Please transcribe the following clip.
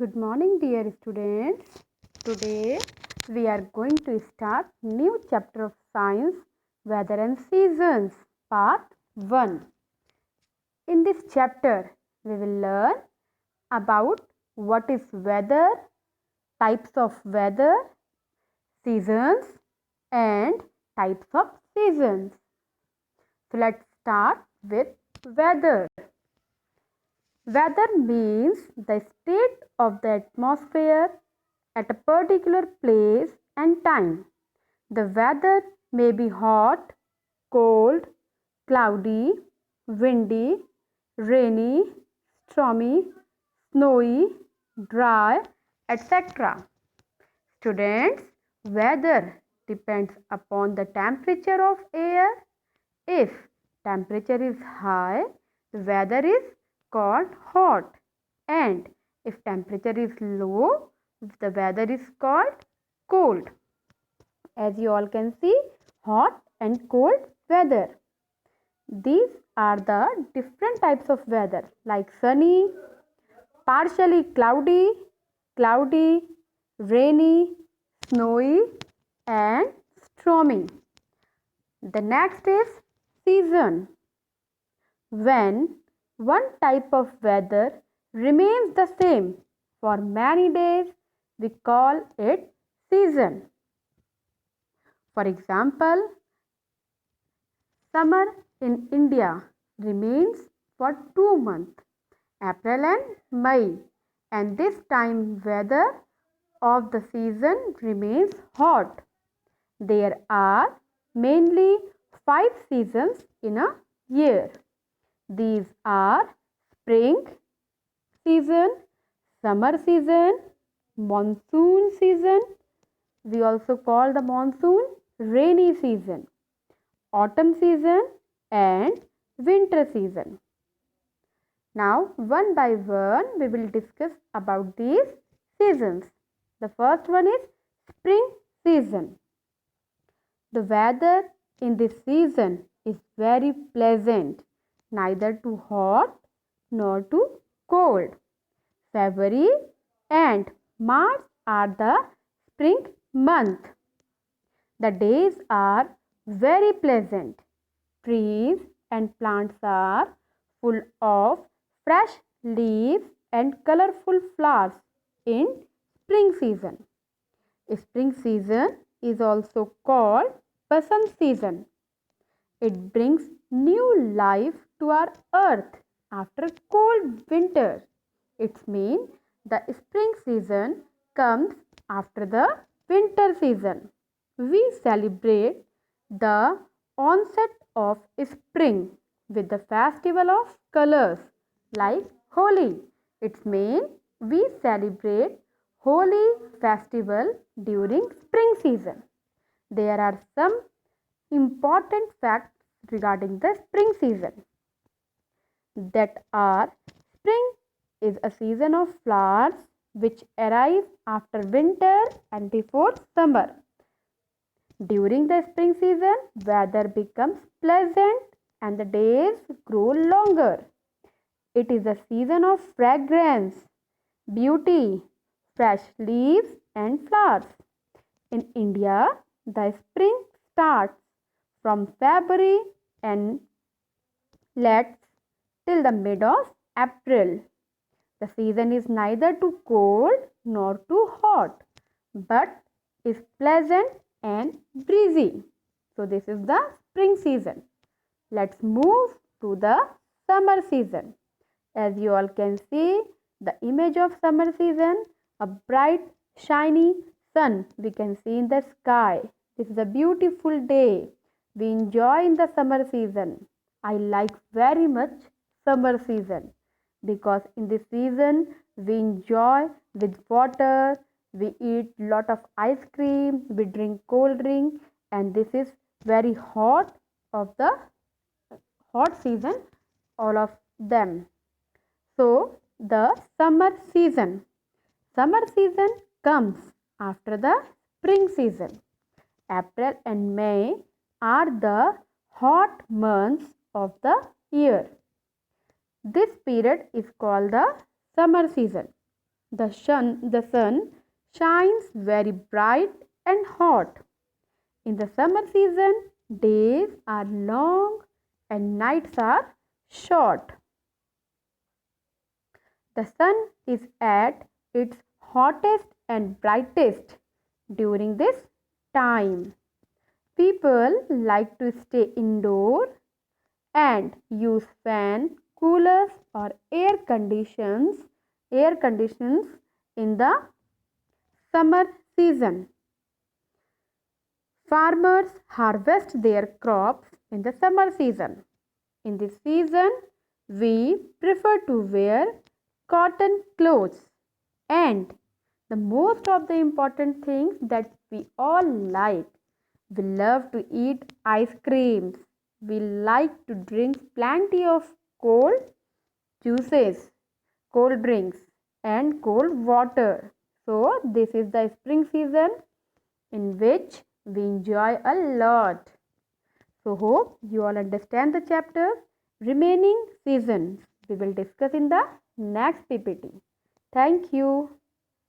Good morning, dear students. Today we are going to start new chapter of science, weather and seasons, part 1. In this chapter, we will learn about what is weather, types of weather, seasons and types of seasons. So let's start with weather. Weather means the state of the atmosphere at a particular place and time. The weather may be hot, cold, cloudy, windy, rainy, stormy, snowy, dry, etc. Students, weather depends upon the temperature of air. If temperature is high, the weather is called hot, and if temperature is low, the weather is called cold. As you all can see, hot and cold weather. These are the different types of weather like sunny, partially cloudy, cloudy, rainy, snowy and stormy. The next is season. When one type of weather remains the same for many days, we call it season. For example, summer in India remains for 2 months, April and May, and this time weather of the season remains hot. There are mainly 5 seasons in a year. These are spring season, summer season, monsoon season. We also call the monsoon rainy season, autumn season and winter season. Now, one by one, we will discuss about these seasons. The first one is spring season. The weather in this season is very pleasant, neither too hot nor too cold. February and March are the spring month. The days are very pleasant. Trees and plants are full of fresh leaves and colorful flowers in spring season. Spring season is also called Basant season. It brings new life to our earth after cold winter. It means the spring season comes after the winter season. We celebrate the onset of spring with the festival of colors like Holi. It means we celebrate Holi festival during spring season. There are some important facts regarding the spring season that are spring is a season of flowers which arrive after winter and before summer. During the spring season, weather becomes pleasant and the days grow longer. It is a season of fragrance, beauty, fresh leaves and flowers. In India, the spring starts from February and lasts till the mid of April. The season is neither too cold nor too hot, but is pleasant and breezy. So this is the spring season. Let's move to the summer season. As you all can see, the image of summer season, a bright shiny sun we can see in the sky. This is a beautiful day. We enjoy in the summer season. I like very much summer season because in this season we enjoy with water, we eat lot of ice cream, we drink cold drink, and this is very hot of the hot season, all of them. So the summer season. Summer season comes after the spring season. April and May are the hot months of the year. This period is called the summer season. The sun shines very bright and hot. In the summer season, days are long and nights are short. The sun is at its hottest and brightest during this time. People like to stay indoor and use fan, coolers or air conditions in the summer season. Farmers harvest their crops in the summer season. In this season, we prefer to wear cotton clothes and the most of the important things that we all like. We love to eat ice creams. We like to drink plenty of cold juices, cold drinks, and cold water. So, this is the spring season in which we enjoy a lot. So, hope you all understand the chapter. Remaining seasons we will discuss in the next PPT. Thank you.